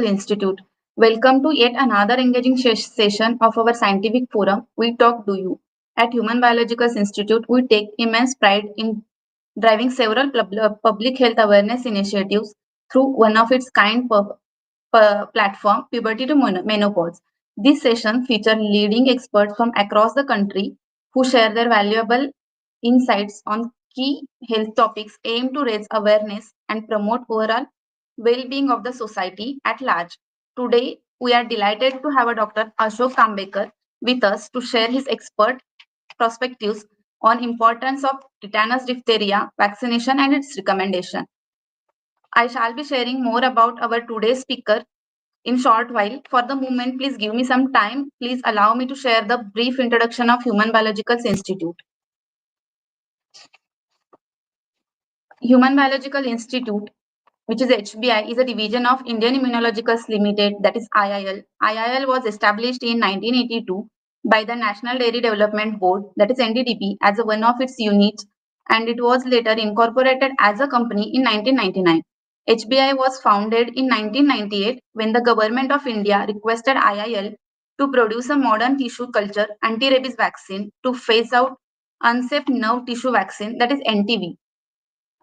Institute. Welcome to yet another engaging session of our scientific forum, We Talk Do You. At Human Biological Institute, we take immense pride in driving several public health awareness initiatives through one of its kind platform, Puberty to Menopause. This session features leading experts from across the country who share their valuable insights on key health topics aimed to raise awareness and promote overall well-being of the society at large. Today, we are delighted to have a Dr. Ashok Tambekar with us to share his expert perspectives on importance of tetanus diphtheria vaccination and its recommendation. I shall be sharing more about our today's speaker in short while. For the moment, please give me some time. Please allow me to share the brief introduction of Human Biological Institute. Human Biological Institute, which is HBI, is a division of Indian Immunologicals Limited, that is IIL. IIL was established in 1982 by the National Dairy Development Board, that is NDDB, as one of its units, and it was later incorporated as a company in 1999. HBI was founded in 1998 when the Government of India requested IIL to produce a modern tissue culture anti-rabies vaccine to phase out unsafe nerve tissue vaccine, that is NTV.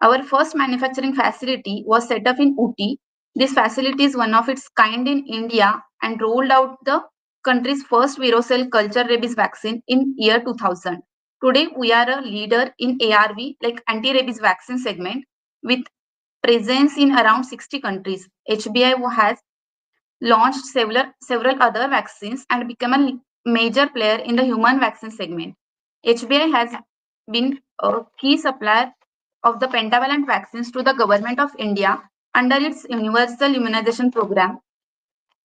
Our first manufacturing facility was set up in Uti. This facility is one of its kind in India and rolled out the country's first virocell culture rabies vaccine in year 2000. Today, we are a leader in ARV, like anti-rabies vaccine segment, with presence in around 60 countries. HBI has launched several other vaccines and become a major player in the human vaccine segment. HBI has been a key supplier of the pentavalent vaccines to the Government of India under its Universal Immunization Program.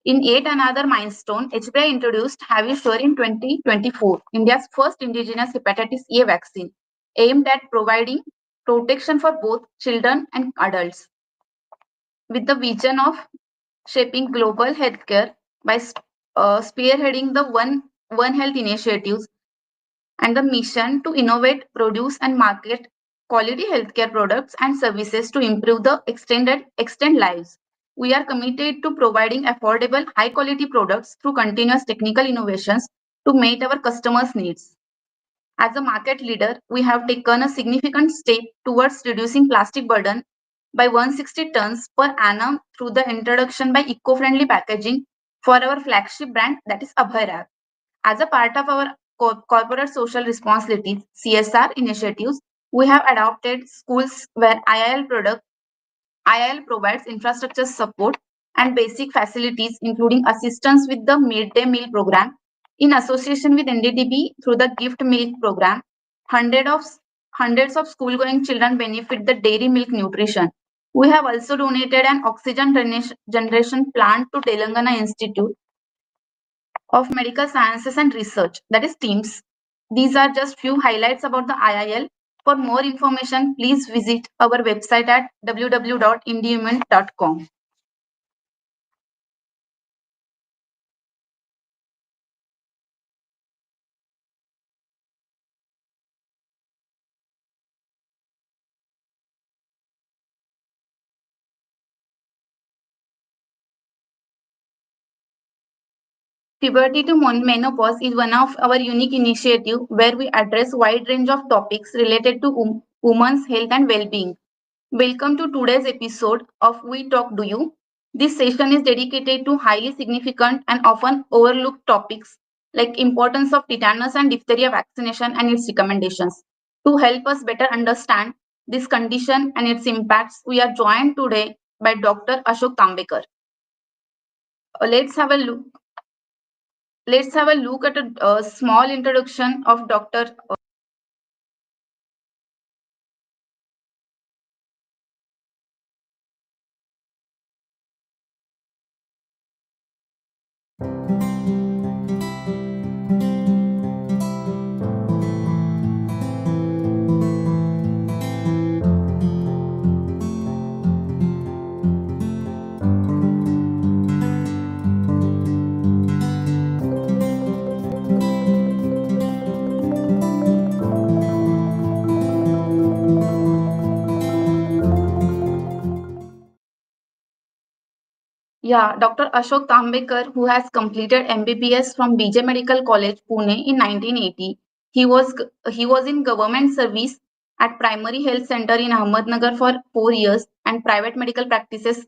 In yet another milestone, HBI introduced Havisure in 2024, India's first indigenous hepatitis A vaccine, aimed at providing protection for both children and adults. With the vision of shaping global healthcare by spearheading the One Health initiatives and the mission to innovate, produce, and market quality healthcare products and services to improve the extend lives. We are committed to providing affordable, high-quality products through continuous technical innovations to meet our customers' needs. As a market leader, we have taken a significant step towards reducing plastic burden by 160 tons per annum through the introduction by eco-friendly packaging for our flagship brand, that is Abhay. As a part of our corporate social responsibilities (CSR) initiatives, we have adopted schools where IIL provides infrastructure support and basic facilities, including assistance with the midday meal program. In association with NDDB through the gift milk program, hundreds of hundreds of school-going children benefit the dairy milk nutrition. We have also donated an oxygen generation plant to Telangana Institute of Medical Sciences and Research, that is TEAMS. These are just few highlights about the IIL. For more information, please visit our website at www.indihuman.com. Puberty to menopause is one of our unique initiatives where we address wide range of topics related to women's health and well-being. Welcome to today's episode of We Talk Do You. This session is dedicated to highly significant and often overlooked topics like importance of tetanus and diphtheria vaccination and its recommendations. To help us better understand this condition and its impacts, we are joined today by Dr. Ashok Tambekar. Let's have a look. Let's have a look at a small introduction of Dr. Yeah, Dr. Ashok Tambekar, who has completed MBBS from BJ Medical College, Pune in 1980. He was in government service at Primary Health Center in Ahmednagar for 4 years and private medical practices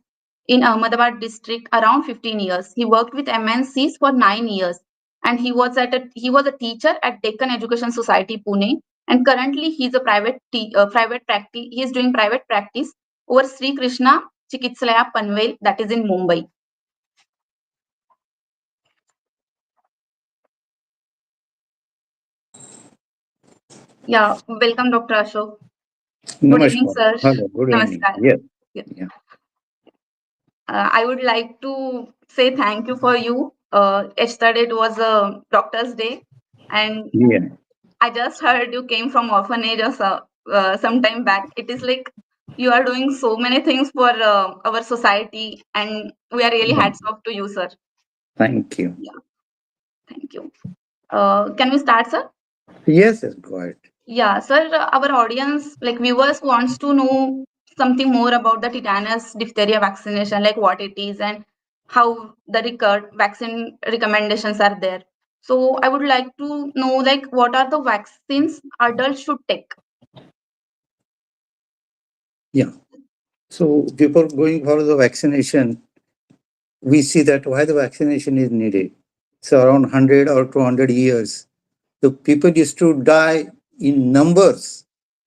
in Ahmedabad district around 15 years. He worked with MNCs for 9 years, and he was a teacher at Deccan Education Society, Pune. And currently, he's a private practice. He is doing private practice over Sri Krishna Chikitsalaya Panvel, that is in Mumbai. Yeah, welcome, Dr. Ashok. Good evening, Namaskar. sir. Hello, good evening. Namaskar. Yes. Yeah. Yeah. I would like to say thank you for you. Yesterday it was a doctor's day, and Yeah. I just heard you came from orphanage or some time back. It is like you are doing so many things for our society, and we are really Yeah. hats off to you, sir. Thank you. Yeah, thank you. Can we start, sir? Yes, yes, go ahead. Yeah, sir, our audience, like viewers, wants to know something more about the tetanus diphtheria vaccination, like what it is and how the vaccine recommendations are there. So I would like to know, like, what are the vaccines adults should take? Yeah. So before going for the vaccination, we see that why the vaccination is needed. So around 100 or 200 years, the people used to die in numbers.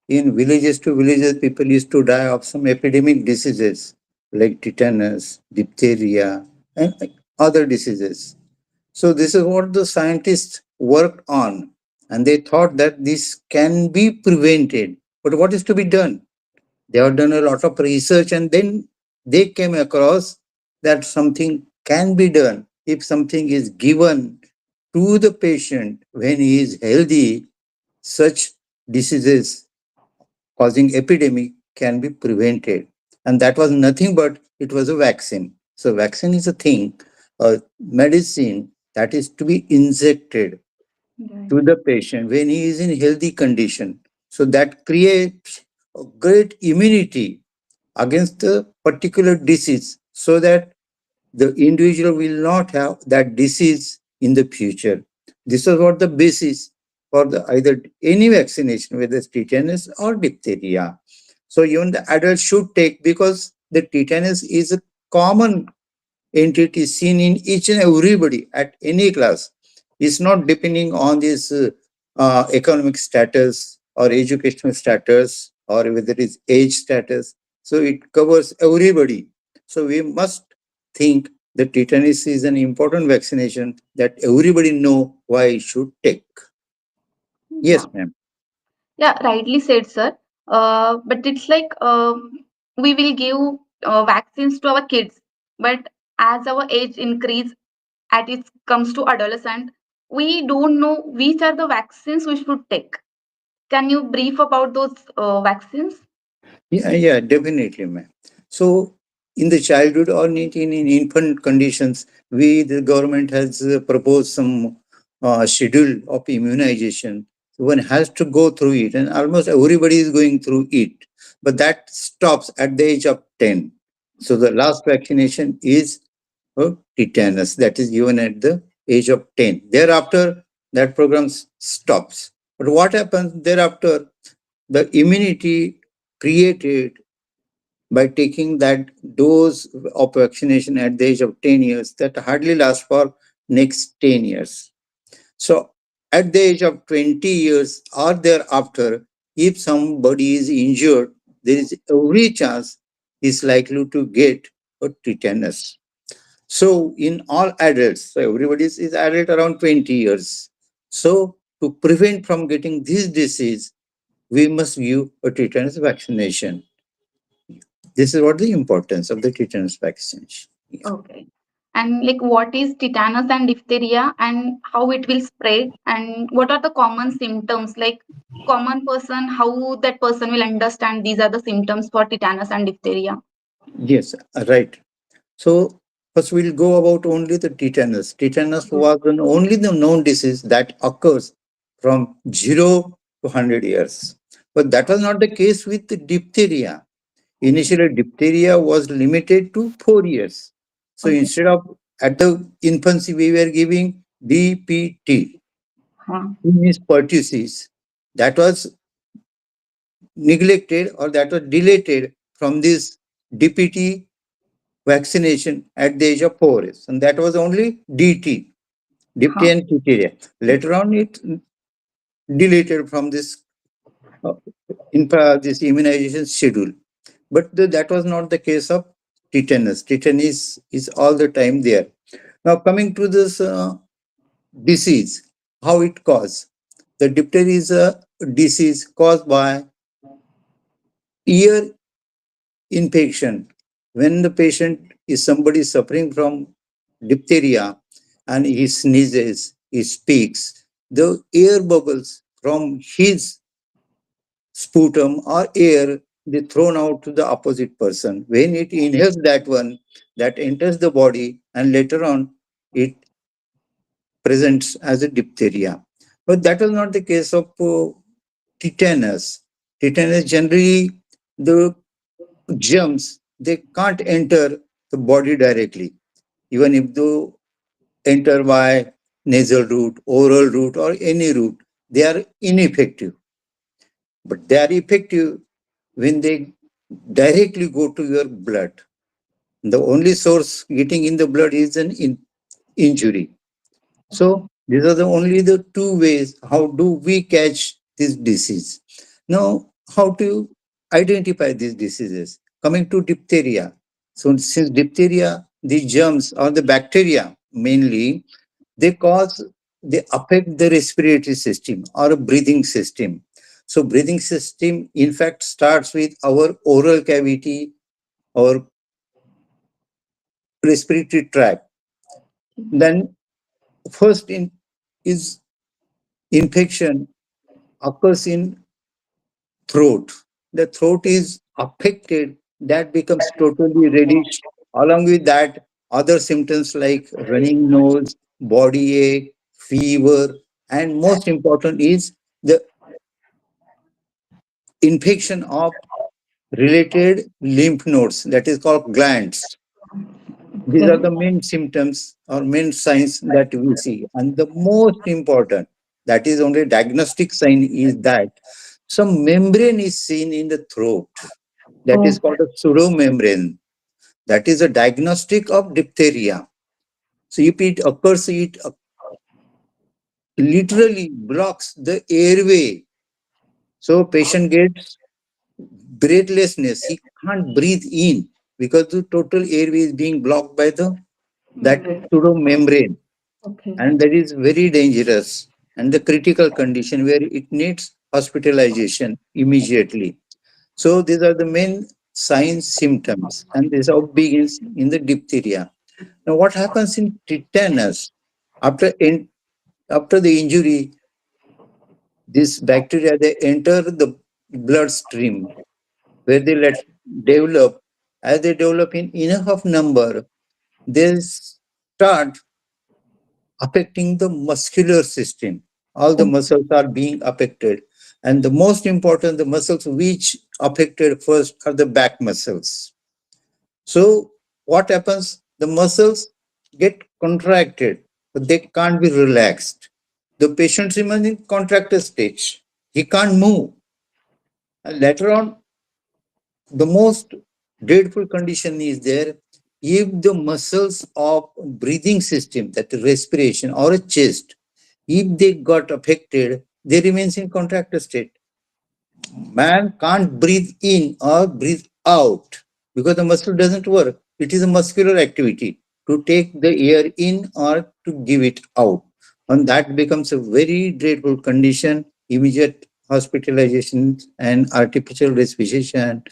In villages to villages, people used to die of some epidemic diseases like tetanus, diphtheria, and other diseases. So this is what the scientists worked on, and they thought that this can be prevented. But what is to be done? They have done a lot of research, and then they came across that something can be done if something is given to the patient when he is healthy. Such diseases causing epidemic can be prevented, and that was nothing but it was a vaccine. So vaccine is a thing, a medicine that is to be injected Right. to the patient when he is in healthy condition. So that creates a great immunity against the particular disease so that the individual will not have that disease in the future. This is what the basis for the either any vaccination, whether it's tetanus or diphtheria. So even the adults should take, because the tetanus is a common entity seen in each and everybody at any class. It's not depending on this economic status or educational status or whether it is age status. So it covers everybody. So we must think that tetanus is an important vaccination that everybody know why it should take. Yeah. Yes, ma'am. Yeah, rightly said, sir. But it's like we will give vaccines to our kids, but as our age increase, as it comes to adolescent, we don't know which are the vaccines we should take. Can you brief about those vaccines? Yeah, definitely, ma'am. So, in the childhood or in infant conditions, the government has proposed some schedule of immunization. One has to go through it, and almost everybody is going through it. But that stops at the age of 10. So, the last vaccination is tetanus, that is given at the age of 10. Thereafter, that program stops. But what happens thereafter? The immunity created by taking that dose of vaccination at the age of 10 years that hardly lasts for next 10 years. So at the age of 20 years or thereafter, if somebody is injured, there is every chance is likely to get a tetanus. So in all adults, so everybody is adult around 20 years. So to prevent from getting this disease, we must give a tetanus vaccination. This is what the importance of the tetanus vaccination. Yeah. Okay. And like what is tetanus and diphtheria and how it will spread and what are the common symptoms? Like common person, how that person will understand these are the symptoms for tetanus and diphtheria. Yes, right. So first we'll go about only the tetanus. Tetanus Good. was only the known disease that occurs from 0 to 100 years. But that was not the case with the diphtheria. Okay. Initially, diphtheria was limited to 4 years. So Okay. instead of at the infancy, we were giving DPT, Huh. means pertussis. That was neglected or that was deleted from this DPT vaccination at the age of 4 years. And that was only DT, Huh. diphtheria and diphtheria. Later on, it deleted from uh, this immunization schedule. But that was not the case of tetanus. Tetanus is all the time there. Now, coming to this disease, how it caused. The diphtheria is a disease caused by ear infection. When the patient is somebody suffering from diphtheria and he sneezes, he speaks, the air bubbles from his sputum or air they thrown out to the opposite person. When it inhales that one, that enters the body and later on it presents as a diphtheria. But that was not the case of tetanus. Tetanus generally the germs they can't enter the body directly, even if they enter by nasal route, oral route, or any route, they are ineffective. But they are effective when they directly go to your blood. The only source getting in the blood is an injury. Okay. So these are the only the two ways how do we catch this disease. Now, how to identify these diseases? Coming to diphtheria. So since diphtheria, the germs or the bacteria mainly, they cause, they affect the respiratory system or breathing system. So breathing system in fact starts with our oral cavity or respiratory tract. Then first in is infection occurs in throat. The throat is affected, that becomes totally reddish. Along with that, other symptoms like running nose, body ache, fever, and most important is the infection of related lymph nodes, that is called glands. These are Okay. the main symptoms or main signs that we see. And the most important, that is only diagnostic sign, is that some membrane is seen in the throat. That is Oh, called a pseudomembrane. That is a diagnostic of diphtheria. So if it occurs, it literally blocks the airway. So patient gets breathlessness. He can't breathe in because the total airway is being blocked by the that membrane. pseudomembrane. Okay. And that is very dangerous and the critical condition where it needs hospitalization immediately. So these are the main signs, symptoms, and this all begins in the diphtheria. Now, what happens in tetanus? After after the injury, this bacteria they enter the bloodstream where they let develop. As they develop in enough of number, they start affecting the muscular system. All the Oh, muscles are being affected. And the most important, the muscles which affected first are the back muscles. So what happens? The muscles get contracted, but they can't be relaxed. The patient remains in contracted stage. He can't move. And later on, the most dreadful condition is there if the muscles of breathing system, that is respiration or a chest, if they got affected, they remains in contracted state. Man can't breathe in or breathe out because the muscle doesn't work. It is a muscular activity to take the air in or to give it out. And that becomes a very dreadful condition. Immediate hospitalization and artificial respiration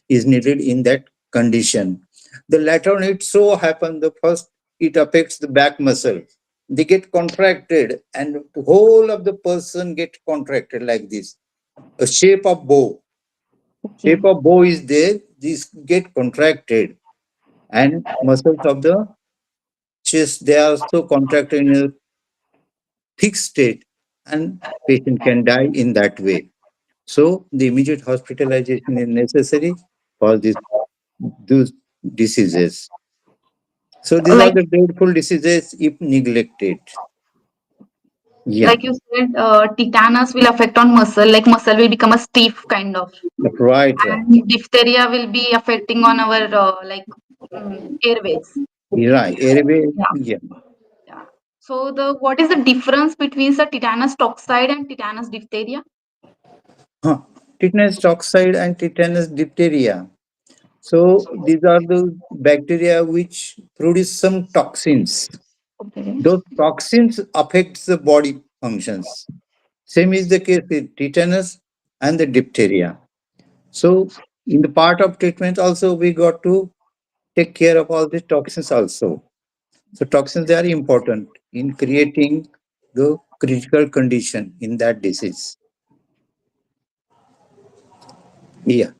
is needed in that condition. The latter on it so happen the first it affects the back muscle. They get contracted and the whole of the person get contracted like this, a shape of bow. okay. Shape of bow is there. These get contracted, and muscles of the chest they are also contracted in a fixed state, and patient can die in that way. So the immediate hospitalization is necessary for these diseases. So these are Like the dreadful diseases if neglected. Yeah, like you said, tetanus will affect on muscle, like muscle will become a stiff kind of, right, right, and diphtheria will be affecting on our airways. right. Airway, Yeah, yeah. yeah. So the what is the difference between the tetanus toxoid and tetanus diphtheria? Huh. Tetanus toxoid and tetanus diphtheria. So these are the bacteria which produce some toxins. Okay. Those toxins affect the body functions. Same is the case with tetanus and the diphtheria. So in the part of treatment also we got to take care of all the toxins also. So toxins they are important in creating the critical condition in that disease. Yeah,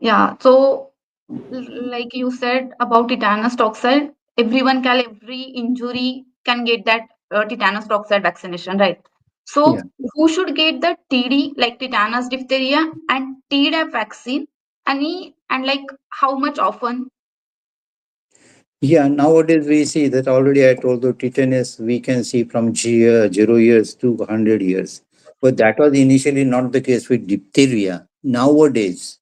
Yeah. So like you said about tetanus toxoid, every injury can get that tetanus toxoid vaccination, right? yeah. So who should get the TD, like tetanus diphtheria and Tdap vaccine, and like how much often? Yeah, nowadays we see that already I told the tetanus we can see from 0 years to 100 years. But that was initially not the case with diphtheria. Nowadays,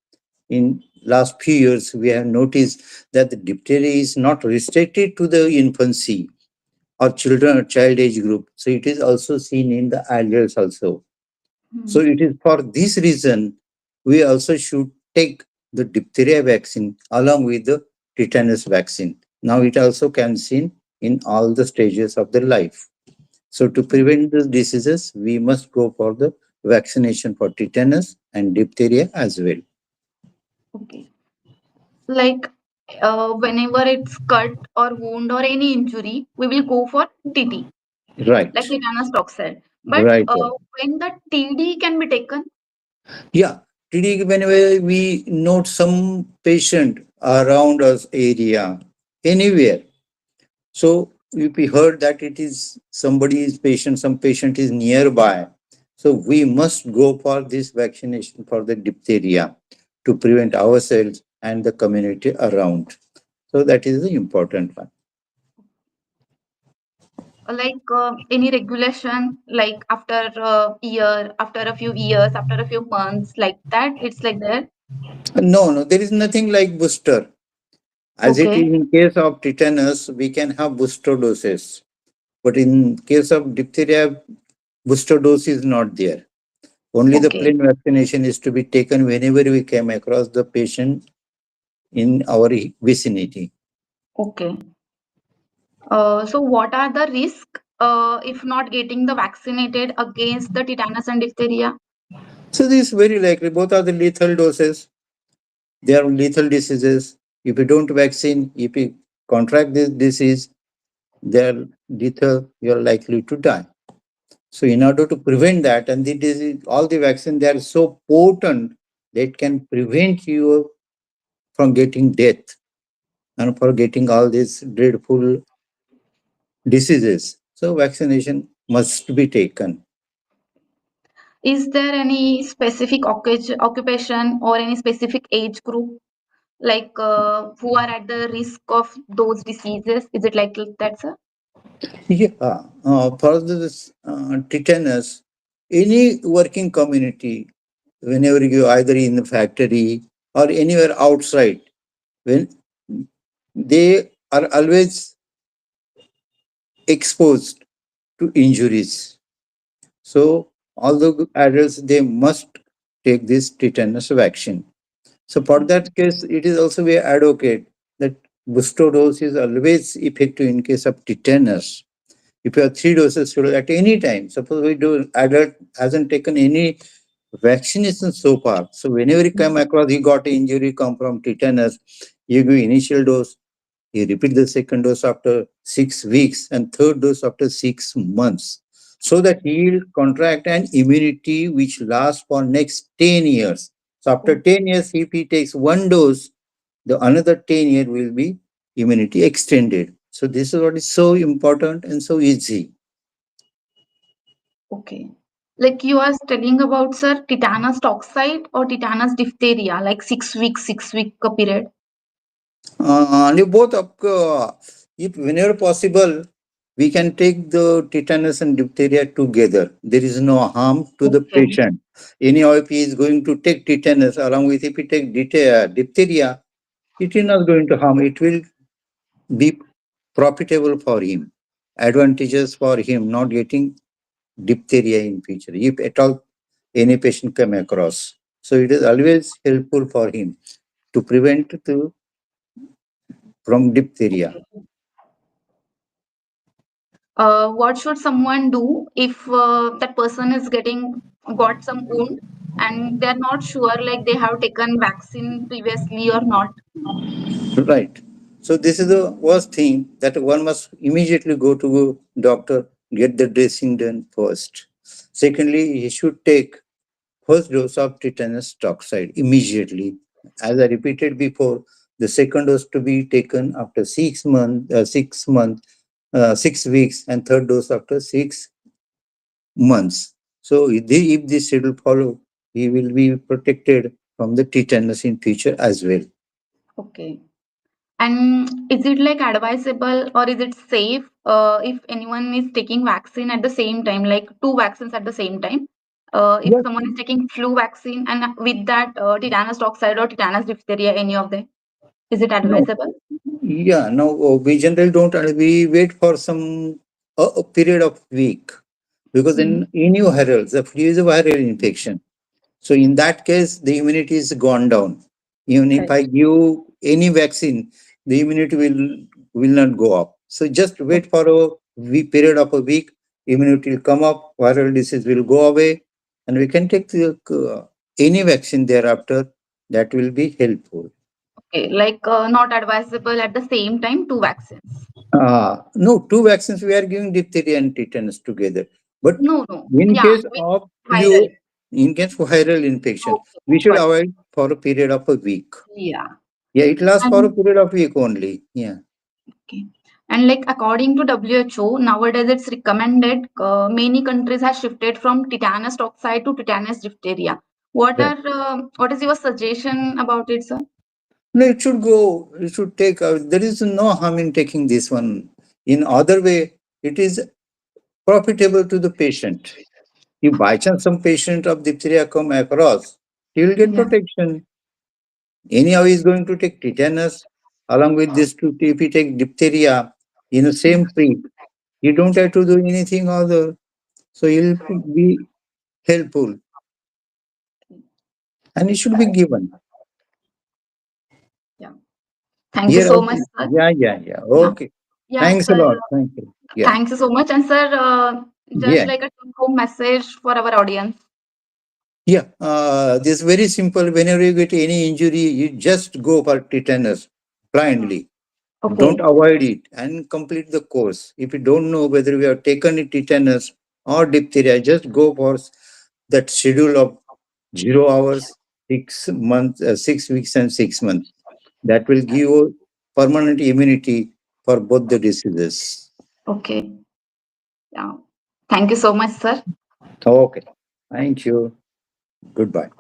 in last few years, we have noticed that the diphtheria is not restricted to the infancy or children or child age group. So it is also seen in the adults also. So Hmm. it is for this reason we also should take the diphtheria vaccine along with the tetanus vaccine. Now it also can seen in all the stages of the life. So to prevent these diseases, we must go for the vaccination for tetanus and diphtheria as well. Okay. Like whenever it's cut or wound or any injury, we will go for TT, like Right. tetanus toxoid. But Right. Right. when the TD can be taken, Yeah. TD, whenever we note some patient around us area, anywhere, so if we heard that it is somebody's patient, some patient is nearby, so we must go for this vaccination for the diphtheria to prevent ourselves and the community around. So that is the important one. like any regulation, like after a year, after a few years, after a few months, like that, it's like that. No, no, there is nothing like booster. As it Okay, is in case of tetanus, we can have booster doses. But in case of diphtheria, booster dose is not there. Only the okay, plain vaccination is to be taken whenever we came across the patient in our vicinity. okay. So what are the risks if not getting the vaccinated against the tetanus and diphtheria? So this is very likely. Both are the lethal doses. They are lethal diseases. If you don't vaccine, if you contract this disease, they are lethal. You are likely to die. So in order to prevent that, and the disease, all the vaccine they are so potent that can prevent you from getting death and for getting all these dreadful diseases. So vaccination must be taken. Is there any specific occupation or any specific age group, like who are at the risk of those diseases? Is it like that, sir? Yeah, for this tetanus, any working community, whenever you either in the factory or anywhere outside, when they are always exposed to injuries. So, although adults, they must take this tetanus vaccine. So, for that case, it is also we advocate that booster dose is always effective in case of tetanus. If you have three doses should at any time, suppose we do adult hasn't taken any vaccination so far. So whenever you come across he got an injury come from tetanus, you give initial dose, you repeat the second dose after 6 weeks and third dose after 6 months. So that he will contract an immunity which lasts for next 10 years. So after 10 years, if he takes one dose, the another 10 year will be immunity extended. So this is what is so important and so easy. Okay. Like you are studying about, sir, tetanus toxoid or tetanus diphtheria, like 6 weeks, 6 week period. And both if whenever possible, we can take the tetanus and diphtheria together. There is no harm to the Okay. patient. Anyhow, if he is going to take tetanus along with if he take diphtheria, it is not going to harm. It will be profitable for him. Advantages for him not getting diphtheria in future, if at all any patient come across. So it is always helpful for him to prevent from diphtheria. Okay. What should someone do if that person is getting got some wound and they're not sure like they have taken vaccine previously or not? Right. So this is the worst thing that one must immediately go to doctor, get the dressing done first. Secondly, he should take first dose of tetanus toxide immediately. As I repeated before, the second dose to be taken after 6 weeks, and third dose after 6 months. So if this schedule follow, he will be protected from the tetanus in future as well. Okay. And is it like advisable or is it safe if anyone is taking vaccine at the same time, like two vaccines at the same time? If Yes. someone is taking flu vaccine and with that tetanus toxide or tetanus diphtheria, any of them, is it No. advisable? Yeah. No. We generally don't. We wait for some a period of week because Mhm. in you heralds the flu is a viral infection. So in that case, the immunity is gone down. Even if Right. I give any vaccine, the immunity will not go up. So just wait for a period of a week. Immunity will come up. Viral disease will go away, and we can take any vaccine thereafter. That will be helpful. Okay, like not advisable at the same time, two vaccines. No, two vaccines we are giving diphtheria and tetanus together. But No, no. in Yeah, case with of viral. flu, in case of viral infection, Okay, we should got it. avoid for a period of a week. Yeah. Yeah, it lasts for a And period of week only. Yeah. okay. And like according to WHO, nowadays it's recommended many countries have shifted from tetanus toxide to tetanus diphtheria. Right. What is your suggestion about it, sir? No, it should go. It should take. There is no harm in taking this one. In other way, it is profitable to the patient. If by chance some patient of diphtheria come across, he will get Yeah. protection. Anyhow, he is going to take tetanus along with this. If he take diphtheria in the Yeah. same prick, you don't have to do anything other. So he'll be helpful, and it should be given. Yeah. Thank you Here, so much, sir. yeah, yeah, yeah. Yeah. Okay. Yeah, Thanks a sir. lot. Thank you. Yeah. Thank you so much. And sir, just Yeah. like a take-home message for our audience. Yeah. This is very simple. Whenever you get any injury, you just go for tetanus blindly. Don't Okay. avoid it and complete the course. If you don't know whether we have taken it tetanus or diphtheria, just go for that schedule of 0 hours, 6 months, 6 weeks, and 6 months. That will give you permanent immunity for both the diseases. Okay. Yeah. Thank you so much, sir. Okay. Thank you. Goodbye.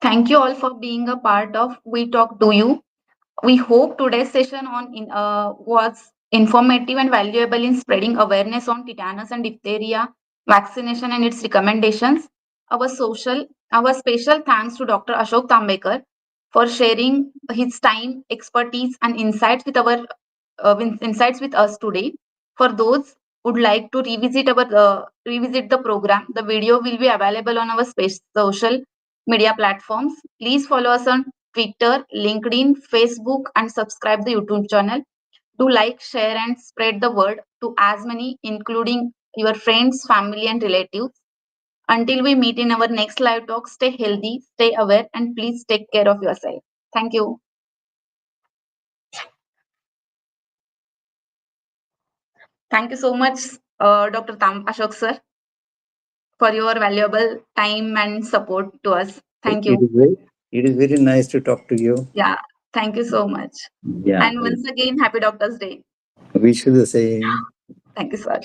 Thank you all for being a part of We Talk to You. We hope today's session was informative and valuable in spreading awareness on tetanus and diphtheria vaccination and its recommendations. Our special thanks to Dr. Ashok Tambekar for sharing his time, expertise, and insights with us today. For those who would like to revisit the program, the video will be available on our social media platforms. Please follow us on Twitter, LinkedIn, Facebook, and subscribe the YouTube channel. Do like, share, and spread the word to as many, including your friends, family, and relatives. Until we meet in our next live talk, stay healthy, stay aware, and please take care of yourself. Thank you. Thank you so much, Dr. Ashok sir, for your valuable time and support to us. It Thank it you. is very, it is very nice to talk to you. Yeah, thank you so much. Yeah. And once again, happy Doctor's Day. Wish you the same. Thank you, sir.